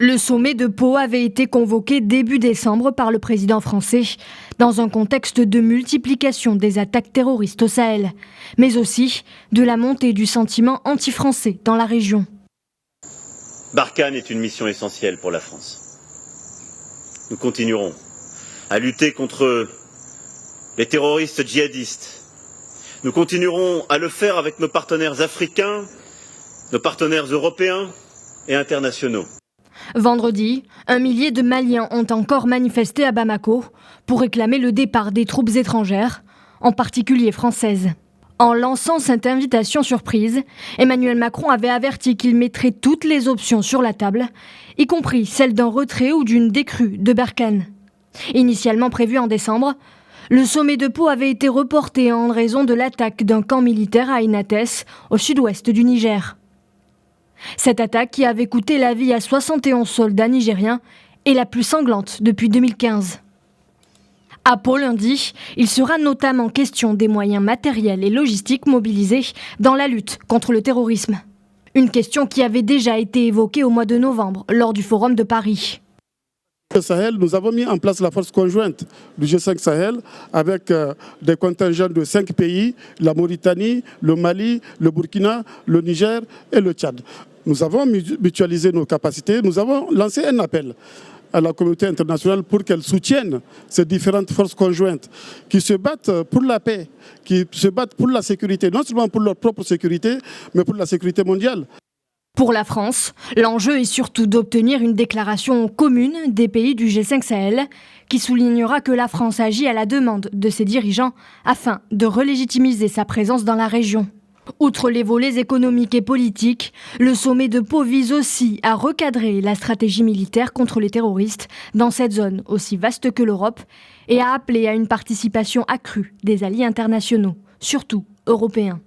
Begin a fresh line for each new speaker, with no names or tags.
Le sommet de Pau avait été convoqué début décembre par le président français dans un contexte de multiplication des attaques terroristes au Sahel, mais aussi de la montée du sentiment anti-français dans la région.
Barkhane est une mission essentielle pour la France. Nous continuerons à lutter contre les terroristes djihadistes. Nous continuerons à le faire avec nos partenaires africains, nos partenaires européens et internationaux.
Vendredi, 1 millier de Maliens ont encore manifesté à Bamako pour réclamer le départ des troupes étrangères, en particulier françaises. En lançant cette invitation surprise, Emmanuel Macron avait averti qu'il mettrait toutes les options sur la table, y compris celle d'un retrait ou d'une décrue de Barkhane. Initialement prévu en décembre, le sommet de Pau avait été reporté en raison de l'attaque d'un camp militaire à Inates, au sud-ouest du Niger. Cette attaque, qui avait coûté la vie à 71 soldats nigériens, est la plus sanglante depuis 2015. À Pau lundi, il sera notamment question des moyens matériels et logistiques mobilisés dans la lutte contre le terrorisme. Une question qui avait déjà été évoquée au mois de novembre lors du Forum de Paris.
Au Sahel, nous avons mis en place la force conjointe du G5 Sahel avec des contingents de 5 pays, la Mauritanie, le Mali, le Burkina, le Niger et le Tchad. Nous avons mutualisé nos capacités, nous avons lancé un appel à la communauté internationale pour qu'elle soutienne ces différentes forces conjointes qui se battent pour la paix, qui se battent pour la sécurité, non seulement pour leur propre sécurité, mais pour la sécurité mondiale.
Pour la France, l'enjeu est surtout d'obtenir une déclaration commune des pays du G5 Sahel qui soulignera que la France agit à la demande de ses dirigeants afin de relégitimiser sa présence dans la région. Outre les volets économiques et politiques, le sommet de Pau vise aussi à recadrer la stratégie militaire contre les terroristes dans cette zone aussi vaste que l'Europe et à appeler à une participation accrue des alliés internationaux, surtout européens.